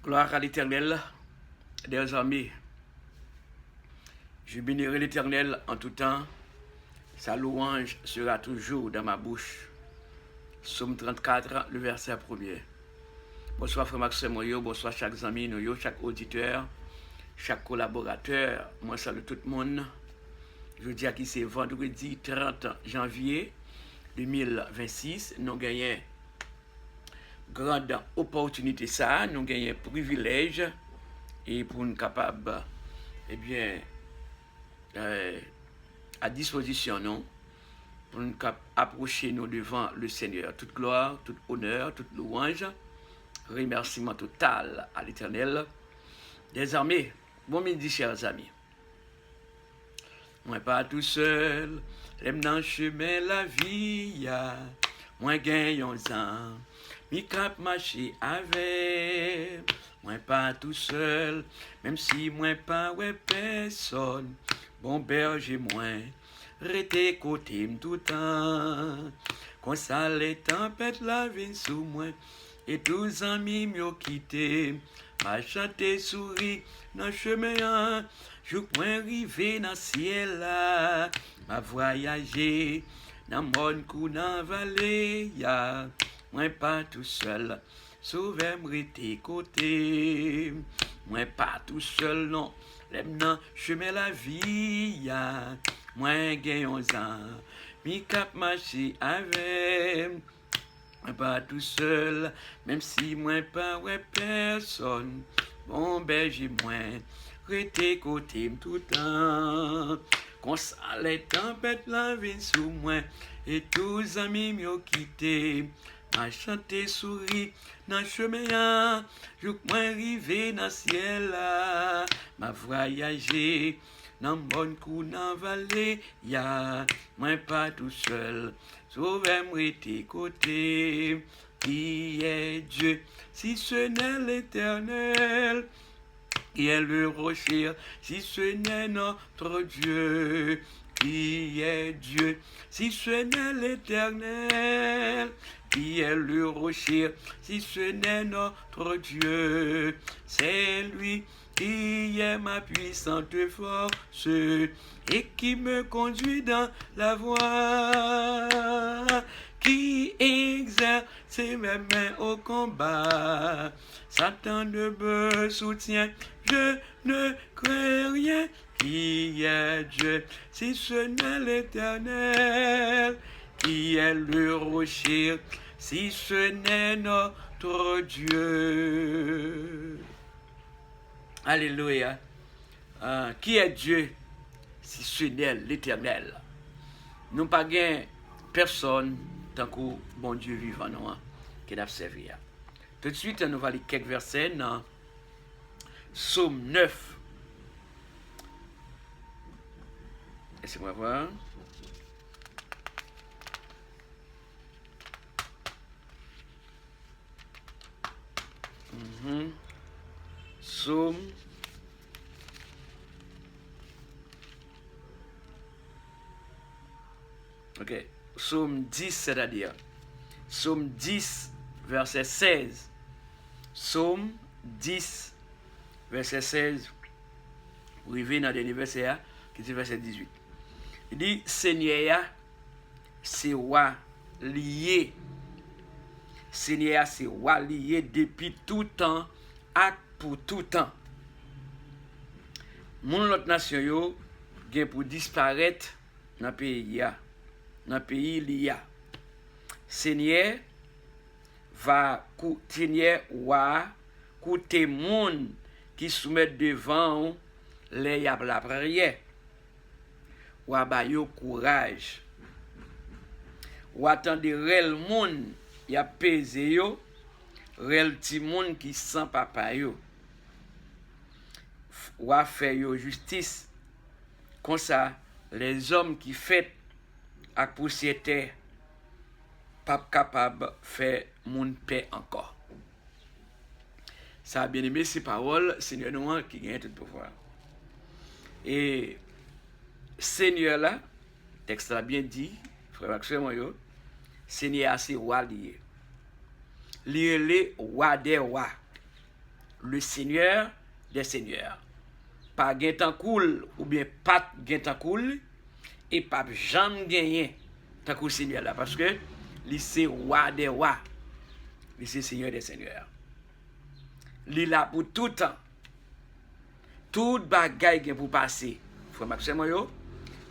Gloire à l'Éternel des armées. Je bénirai l'Éternel en tout temps. Sa louange sera toujours dans ma bouche. Psaume 34, le verset 1er. Bonsoir frère Maxime, bonsoir chaque ami, chaque auditeur, chaque collaborateur. Moi salue tout le monde. Je dis à qui c'est vendredi 30 janvier 2026. Nous gagnons grande opportunité ça, nous gagnons privilège et pour nous capables, à disposition non, pour nous approcher nous devant le Seigneur. Toute gloire, tout honneur, toute louange, remerciement total à l'Éternel des armées. Bon midi chers amis. Moi pas tout seul, l'aime dans le chemin la vie, moi gagne un ans. Mi cap marcher avec, moi pas tout seul, même si moi pas ouais personne. Bon berger moi, rete côté tout temps. Quand ça les tempêtes la viennent sous moi, et tous amis m'ont quitté. Ma chanté souris dans chemin, je point rivé dans ciel là, m'a voyagé dans mon cou dans vallée ya. Moi pas tout seul, sauvez-moi tes côtés. Moi pas tout seul, non, l'aime non, chemin la vie, ya. Moi gagne 11 ans, mi cap marcher avec. Moi pas tout seul, même si moi pas ouais personne. Bon berger moi, rete côté tout temps. Quand ça les tempêtes la viennent sous moi, et tous amis m'ont quitté. Ma chanté souris dans le chemin, je point rivé dans le ciel, m'a voyagé dans mon cou dans vallée, ya. Moi pas tout seul, sauvez-moi tes côtés. Qui est Dieu, si ce n'est l'Éternel? Qui est le rocher, si ce n'est notre Dieu? Qui est Dieu, si ce n'est l'Éternel? Qui est le rocher, si ce n'est notre Dieu? C'est lui qui est ma puissante force et qui me conduit dans la voie, qui exerce mes mains au combat. Satan ne me soutient, je ne crains rien. Qui est Dieu, si ce n'est l'Éternel? Qui est le rocher, si ce n'est notre Dieu? Alléluia. Qui est Dieu, si ce n'est l'Éternel? Nous pas gain personne tant que bon Dieu vivant nous qui n'a servi. Tout de suite, nous allons lire quelques versets dans Psaume 9. Laissez-moi voir. Psaume. Ok. Psaume 10, c'est-à-dire. Psaume 10, verset 16. Psaume 10, verset 16. Vous arrivez dans le dernier verset, qui est verset 18. Il dit, Seigneur, c'est roi lié. Seigneur, c'est roi lié depuis tout temps et pour tout temps. Mon l'autre nation yo gen pour disparaître dans pays l'IA. Seigneur va Seigneur roi coûter monde qui soumettent devant les y a la prière. Ou ba yo courage. Ou attendre réel monde y a pesé yo, réel ti monde qui sans papa yo. Ou a fait yo justice. Comme ça les hommes qui fait ak poussière pas capable faire monde paix encore. Ça a bien aimé ces paroles, Seigneur nous qui gagne tout pouvoir. Et Seigneur là, texte a bien dit, frère Maxime yo, Seigneur c'est roi lié. Lié le roi des rois. le Seigneur des seigneurs. Pas gen tan cool ou bien pas gen tan cool et pas jamais gagné tant que Seigneur là parce que lui c'est roi des rois. Lui c'est Seigneur des seigneurs. Lui là pour tout temps. Tout bagaille gen pour passer. Frère Maxime yo,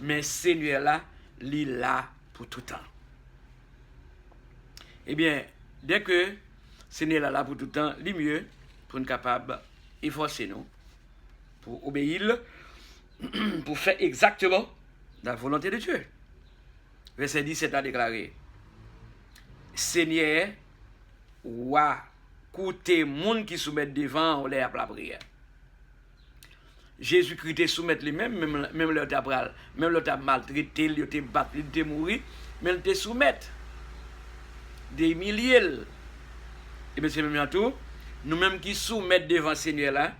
mais Seigneur là, lui là pour tout temps. Eh bien, dès que Seigneur là pour tout temps, lui mieux pour nous capable efforcer nous pour obéir pour faire exactement la volonté de Dieu. Verset 17 a déclaré Seigneur wa coûter monde qui soumet devant les à la prière. Jésus-Christ soumet lui-même même le tabral, même le tab maltraité, il était battu, il était mourir, mais il te soumet des milliers. Et bien c'est même tout, nous-mêmes qui soumettons devant le Seigneur là,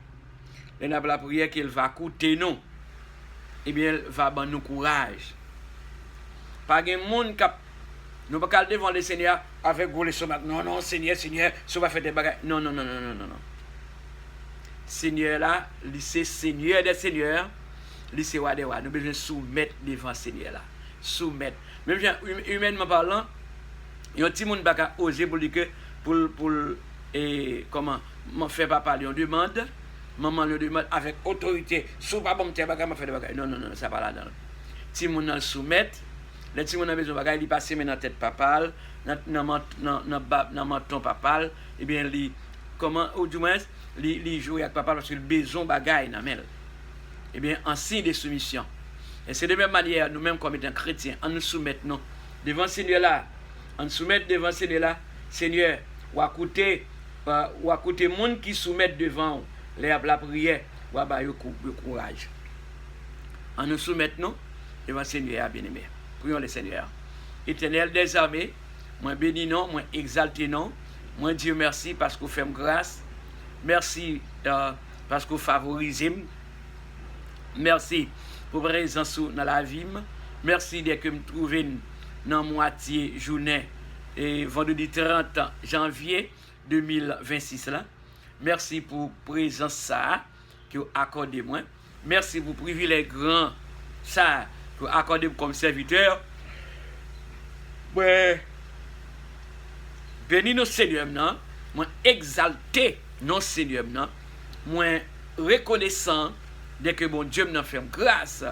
la prière qu'il va coûter nous. Eh bien, il va donner nous courage. Pas de monde qui nous pas devant le Seigneur avec gros les sommets. Non, non, Seigneur, ça va faire des bagages. Non. Seigneur là, c'est Seigneur des seigneurs, c'est roi des rois. Nous besoin soumettre devant Seigneur là. Soumettre. Même humainement parlant, il y a un petit monde qui a osé pour dire que pour comment m'en fait papa lui on demande, maman lui demande avec autorité, sous pas bon bagage m'a fait des bagages. Non, ça pas là-dedans. Si mon le soumettre, les petits mon a besoin bagage, il passe dans tête papa, dans menton papa, et bien li comment ou du moins li jouer avec papa parce que le besoin bagage dans mel. Eh bien en signe de soumission. Et c'est de même manière nous-mêmes comme étant chrétiens, en nous soumettons devant Seigneur là, en soumettre devant Seigneur là, Seigneur, ou à côté monde qui soumettent devant la prière, ou à ba yo courage. En nous soumettons devant Seigneur bien-aimé. Prions le Seigneur. Éternel des armées, moi bénis non, moi exalté non, moi Dieu merci parce que vous faites grâce. Merci parce que vous favorisez. Merci pour votre présence dans la vie. Merci de que me trouver dans moitié journée et vendredi 30 janvier 2026 là. Merci pour présence ça que vous accordez moi. Merci pour privilège grand ça que vous accordez comme serviteur. Ouais. Béni nos Seigneur non, moi exalté nos Seigneur non, moi reconnaissant dès que bon Dieu m'a fait grâce.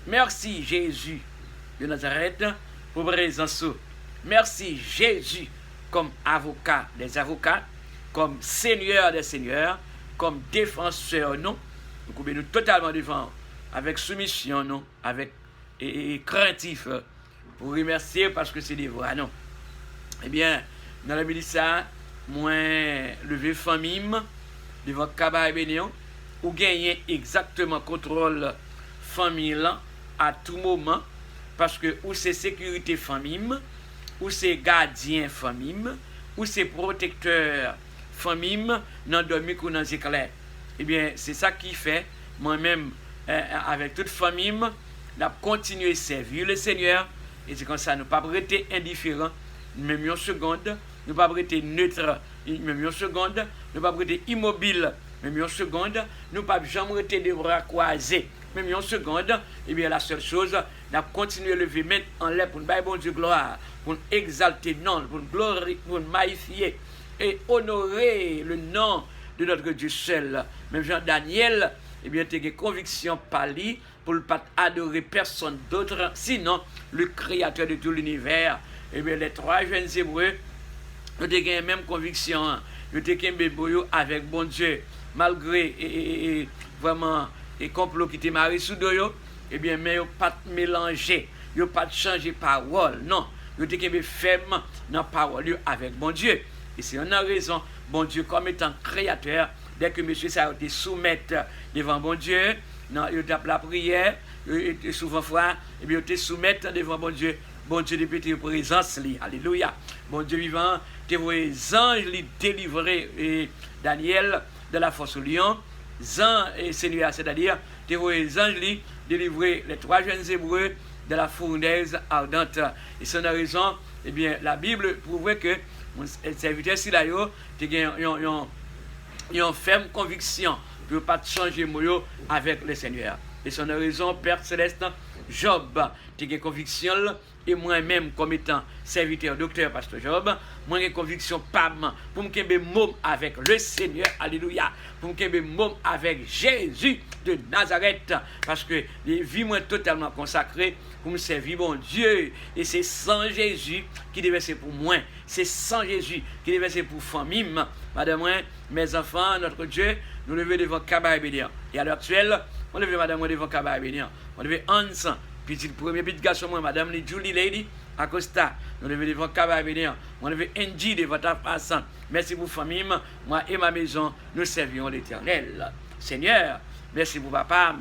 Merci Jésus de Nazareth pour présence. Merci Jésus comme avocat des avocats, comme Seigneur des seigneurs, comme défenseur non. Nous pouvons nous totalement devant avec soumission non, avec et craintif pour remercier parce que c'est des voix non. Eh bien, dans la milice ça, moi lever famille devant Kaba et Bénéon ou gagner exactement contrôle famille là à tout moment parce que ou c'est sécurité famille ou c'est gardien famille ou c'est protecteur famille dans dormir ou dans éclair. Eh bien, c'est ça qui fait moi-même avec toute famille n'a continuer à servir le Seigneur et c'est comme ça nous pas rester indifférent même une seconde, nous pas rester neutre même une seconde, nous pas rester immobile même une seconde, nous pas jamais rester les bras croisés même une seconde. Et bien la seule chose, nous continuer à lever main en l'air pour nous bailler bon Dieu gloire, pour nous exalter non, pour nous glorifier, pour nous magnifier et honorer le nom de notre Dieu seul. Même Jean Daniel, eh bien tu as une conviction par lui pour ne pas adorer personne d'autre sinon le créateur de tout l'univers. Et bien les trois jeunes Hébreux, ils ont la même conviction, ils ont avec bon Dieu malgré vraiment et complot qui était marié sous doyo, eh bien mais ils pas mélanger, ils pas changer parole, non, ils ont ferme dans parole avec bon Dieu. Et c'est une raison, bon Dieu comme étant créateur, dès que monsieur ça a été soumettre devant bon Dieu, non, il tape la prière, il souvent fois, et bien il te soumettre devant bon Dieu depuis ta présence, alléluia. Bon Dieu vivant, tes anges li délivrer Daniel de la force au lion, Jean et Seigneur, c'est-à-dire tes anges li délivrer les trois jeunes Hébreux de la fournaise ardente. Et c'est une raison, eh bien la Bible prouve que mon serviteur si là yo, une ferme conviction de ne pas changer moi avec le Seigneur. Et c'est une raison, Père Céleste, Job, tu as une conviction, et moi-même, comme étant serviteur, docteur, pasteur Job, moi j'ai une conviction, pam, pour me faire mot avec le Seigneur, alléluia, pour me faire mot avec Jésus de Nazareth, parce que les vies moi totalement consacrées pour me servir mon Dieu, et c'est sans Jésus qui devait ser pour moi, c'est sans Jésus qui devait ser pour famille, madame, mes enfants, notre Dieu, nous levons devant Cabaret Bénéant. Et à l'heure actuelle, on levait madame devant Cabaret Bénéant, on levait Hans, premier petit garçon, moi, madame Julie Lady Acosta, nous levons devant Cabaret Bénéant, on levait Angie devant ta face. Merci pour famille, moi et ma maison, nous servions l'Éternel. Seigneur, merci pour papa,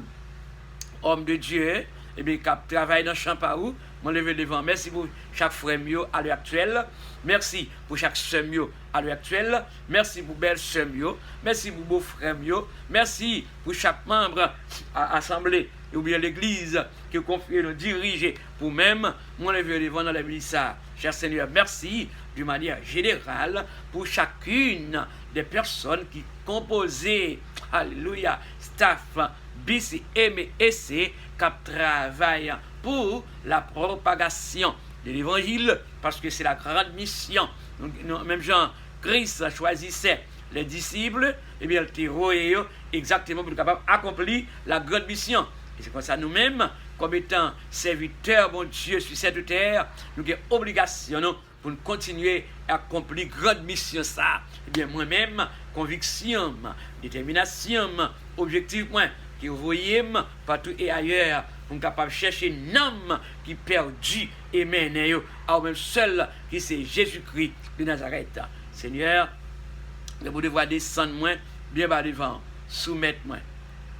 homme de Dieu, et bien, qui travaille dans le champ par où, mon levé devant. Merci pour chaque frère mio à l'heure actuelle. Merci pour chaque soeur mio à l'heure actuelle. Merci pour belle soeur mio. Merci pour beau frère mio. Merci pour chaque membre à l'assemblée ou bien l'église qui confie nous diriger pour même mon levé devant dans l'église. Cher Seigneur, merci d'une manière générale pour chacune des personnes qui composaient, alléluia, staff, BCM et C, qui travaillent pour la propagation de l'évangile, parce que c'est la grande mission. Même Jean-Christ choisissait les disciples, et bien il était exactement pour être capable d'accomplir la grande mission. Et c'est comme ça nous-mêmes, comme étant serviteurs, mon Dieu, sur cette terre, nous avons obligation pour nous continuer à accomplir la grande mission. Ça. Et bien moi-même, conviction, détermination, objectif, qui vous voyez partout et ailleurs, pour capable de chercher un homme qui perdu et mené à même seul qui c'est Jésus-Christ de Nazareth. Seigneur, vous devez descendre moins bien bas devant, soumettre moi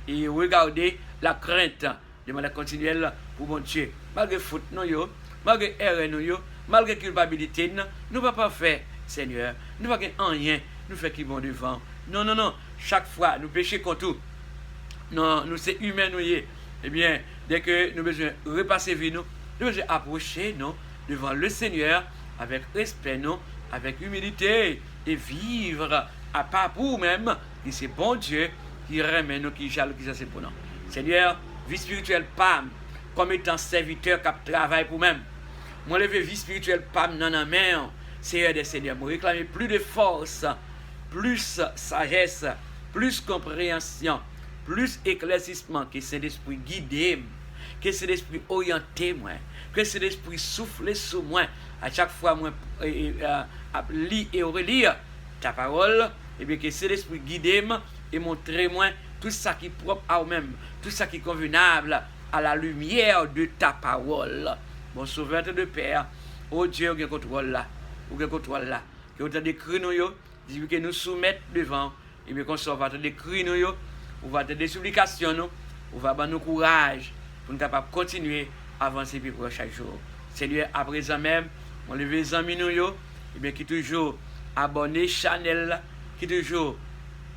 et regarder la crainte de manière continuelle pour mon Dieu. Malgré faute nous malgré erreur nous malgré culpabilité nous ne pouvons pas faire, Seigneur. Nous ne pouvons pas rien nous faire qui bon devant. Non, non, non. Chaque fois nous péchons contre tout. Non, nous sommes humains, nous. Eh bien, dès que nous besoin repasser vie, nous besoin approcher nous devant le Seigneur avec respect, nous, avec humilité et vivre à part pour même qui c'est bon Dieu qui remet nous, qui jaloux, qui ça c'est pour nous. Seigneur, vie spirituelle, pam, comme étant serviteur qui travaille pour même. Moi, lever vie spirituelle, pam, non, non, mais, Seigneur des Seigneurs, moi réclamer plus de force, plus sagesse, plus compréhension, plus éclaircissement, que c'est l'esprit guidé, que c'est l'esprit orienté, moi, que c'est l'esprit soufflé sur moi, à chaque fois, moi, lire et relire ta parole, et bien que c'est l'esprit guidé et montrer moi tout ça qui est propre à vous-même, tout ça qui est convenable à la lumière de ta parole. Mon sauveur de Père, oh Dieu, qui contrôle là, ou qui contrôle là, que vous avez décrit nous, dit que nous soumettons devant, et bien qu'on va te décrire nous, on va te des supplications, nous, on va avoir nous courage pour nous capables de continuer à avancer pour chaque jour. Seigneur, à présent même, on lève les amis nous, et bien qui toujours abonné channel, qui toujours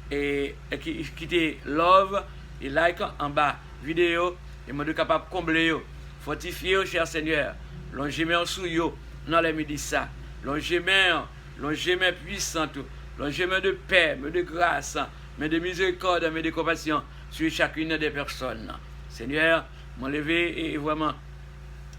et qui te love et like en bas vidéo, et moi de capable de combler fortifier cher Seigneur, longez-moi sous yo dans les midi ça, longez-moi puissant, longez-moi de paix, de grâce, mais de miséricorde, mais de compassion sur chacune des personnes. Seigneur, m'enlever et vraiment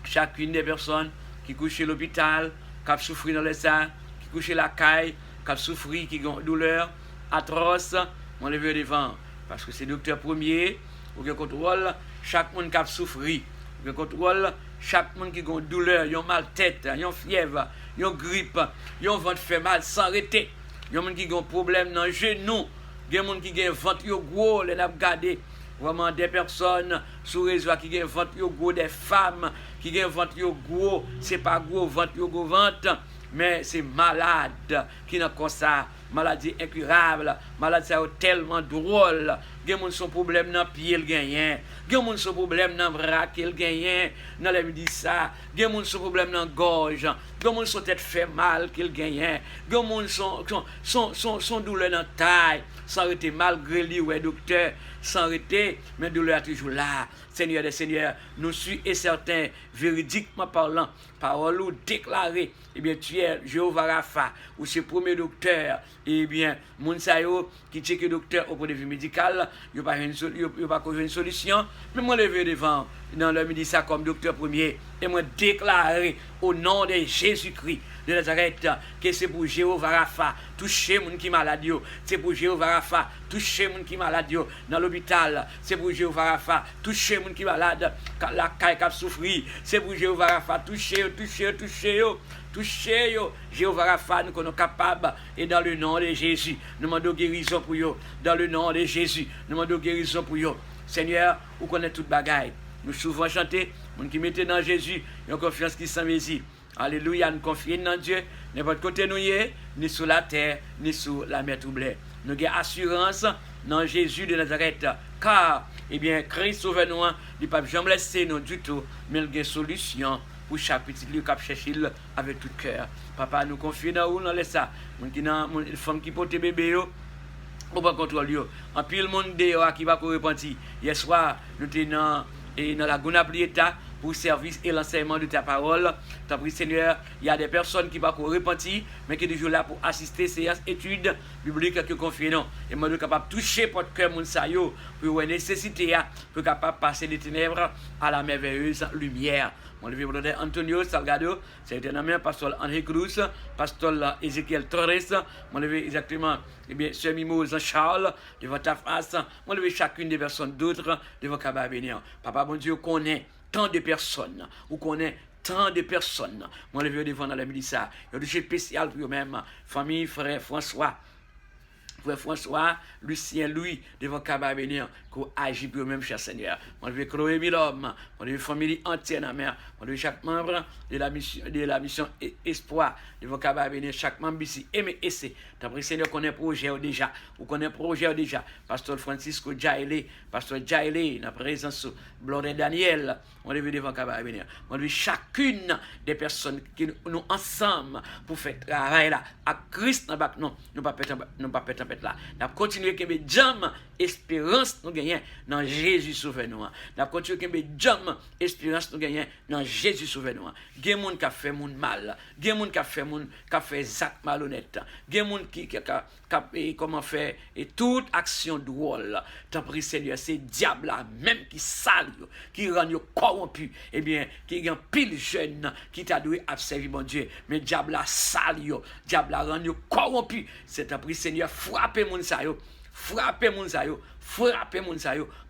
chacune des personnes qui couchent à l'hôpital, qui souffrent dans les salles, qui couchent à la caille, qui souffrent, qui ont douleur atroce, m'enlever devant. Parce que c'est le docteur premier, ou qui contrôle chaque monde qui souffre, ou qui contrôle chaque monde qui a douleur, ils ont mal tête, ils ont fièvre, ils ont grippe, ils ont ventre fait mal sans arrêter. Il y a des gens qui ont des problèmes dans les genoux, il y a des gens qui ont ventre gros, les n'a regardé. Vraiment des personnes sur le réseau qui ont ventre gros, des femmes qui ont ventre gros, c'est pas gros ventre, mais c'est malade qui n'a comme ça, maladie incurable, maladie tellement drôle. Il y a des gens qui ont problème dans le pied, il y a des gens qui ont problème dans le bras, il y a dans les midi ça, il y a des gens qui ont problème dans la gorge, il y a des gens qui ont tête fait mal, il y a des gens qui sont douleurs dans la taille, sans arrêter malgré lui, ouais, docteur, sans arrêter, mais douleur est toujours là. Seigneur des Seigneurs, nous suis et certains, véridiquement parlant, parole ou déclarée, eh bien tu es Jéhovah Rapha, ou c'est premier docteur, eh bien, moun sa yo qui check docteur au point de vue médical, yo pas une solution, mais moi lever devant dans le midi ça comme docteur premier et moi déclarer au nom de Jésus-Christ de Nazareth que c'est pour Jéhovah Rapha toucher moun qui malade yo, c'est pour Jéhovah Rapha toucher moun qui malade yo dans l'hôpital, c'est pour Jéhovah Rapha toucher moun qui malade la caille qui souffrir, c'est pour Jéhovah Rapha toucher yo, Jéhovah Rapha, nous sommes capables, et dans le nom de Jésus, nous demandons guérison pour eux. Dans le nom de Jésus, nous demandons guérison pour eux. Seigneur, vous connaissez toute bagaille. Nous souvent chanter, nous qui mettons dans Jésus, une confiance qui s'en mesure. Alléluia, nous confions dans Dieu, n'importe côté nous y est, ni sur la terre, ni sur la mer troublée. Nous avons assurance dans Jésus de Nazareth, car, eh bien, Christ sauve-nous, il ne peut jamais laisser nous du tout, mais il y a une solution pour chaque petit lieu qui cherche avec tout cœur. Papa, nous confions dans où nous laisse ça. Les femmes qui portent bébé, on va contrôler. En pile monde qui va repentir. Hier soir, nous étions dans la Gounablieta pour le service et l'enseignement de ta parole. T'as pris, Seigneur, il y a des personnes qui vont repentir, mais qui sont toujours là pour assister à ces études bibliques que confions. Et moi, nous sommes capables de toucher votre cœur, mon sayo, pour une nécessité, pour capable passer des ténèbres à la merveilleuse lumière. Mon levé brother Antonio Salgado, c'est un ami, pasteur Henri Cruz, pasteur Ezekiel Torres, mon levé exactement, eh bien, Sœur Mimose Charles, devant ta face, mon levé chacune des personnes d'autres, devant Kaba bénir. Papa, bon Dieu, connaît tant de personnes, ou connaît tant de personnes, mon levé devant dans la midi ça, il y a des choses spéciales pour eux-mêmes, famille, frère François, Lucien, Louis, devant Kaba bénir, qu'on agit pour eux-mêmes, cher Seigneur. Mon Dieu, Chloé Milhomme, mon Dieu, famille entière, la mère, mon Dieu, chaque membre de la mission Espoir, devant Kaba bénir, chaque membre ici, aimé et c'est. T'as pris, Seigneur, qu'on ait projet déjà, ou qu'on ait projet déjà. Pasteur Francisco Jaile, Pasteur Jaile, la présence, Blondin Daniel, on est devant Kaba bénir. Mon Dieu, chacune des personnes qui nous ensemble pour faire travail là, à Christ, non, nous pas péter là. Nous continuons à faire jam, espérance nous gagnons dans Jésus sauve-nous. Nous continuons à faire jam, espérance nous gagnons dans Jésus sauve-nous. Il y a des gens qui fait moun mal, il y a des gens qui fait Zach malhonnête, il y a des gens qui comment faire et toute action drôle. Tant pis Seigneur, c'est diable là même qui sale, qui rend corrompu, eh bien qui gagne pile jeune qui t'a doué à servir mon Dieu, mais diable là sale, diable là rend corrompu. C'est tant pis Seigneur, frappez moun sa yo. Frappez moun sa yo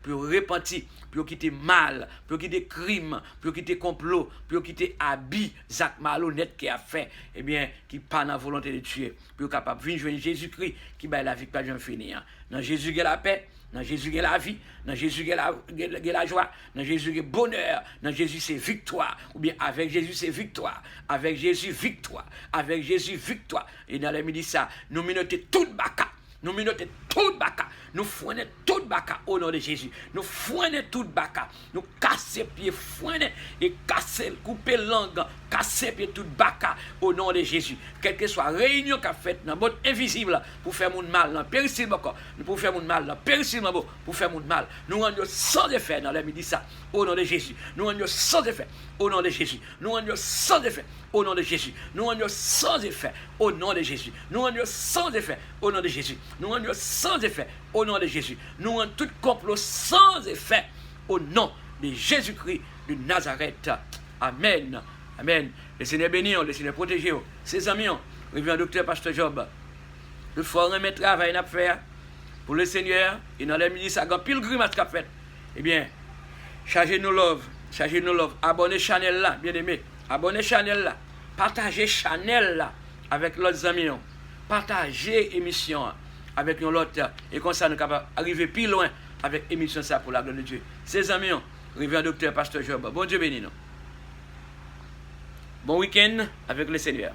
pour repentir, pour quitter mal, pour quitter crime, pour quitter complot, pour quitter habit, Zach malhonnête qui a fait, eh bien, qui pas dans la volonté de tuer, pour capable venir joindre Jésus-Christ qui bat la vie pas jamais finir. Dans Jésus il y a la paix, dans Jésus il y a la vie, dans Jésus il y a la joie, dans Jésus il y a bonheur, dans Jésus c'est victoire, ou bien avec Jésus c'est victoire, avec Jésus victoire, avec Jésus victoire. Et dans les midi ça, nous minotons toute baka. Nous minotons tout baka, nous fouonnons tout baka au nom de Jésus. Nous fouonnons tout baka, nous cassons pieds, fouonnons et casser, couper langue, casser pieds tout baka au nom de Jésus. Quelle que soit réunion qu'a faite dans le monde invisible pour faire mon mal, dans le périssime encore, pour faire mon mal, dans le périssime pour faire mon mal. Nous rendons sans effet dans le midi ça au nom de Jésus. Nous rendons sans effet au nom de Jésus. Nous rendons sans effet au nom de Jésus. Nous rendons sans effet au nom de Jésus. Nous rendons sans effet au nom de Jésus. Nous rendons sans effet au nom de Jésus. Nous rendons tout complot sans effet au nom de Jésus-Christ de Nazareth. Amen. Amen. Le Seigneur bénit, le Seigneur protège. Ses amis, Révérend Docteur Pasteur Job. Il faut remettre travail à faire pour le Seigneur. Et dans les ministres, il y a pile grimace qu'a fait. Eh bien, chargez-nous love. Abonnez Chanel là, bien aimé. Abonnez Chanel là. Partagez Chanel là avec l'autre amis. Partagez émission avec l'autre. Et comme ça, nous sommes capables d'arriver plus loin avec émission ça pour la gloire de Dieu. Ses amis, Révérend Docteur Pasteur Job. Bon Dieu béni nous. Bon week-end avec le Seigneur.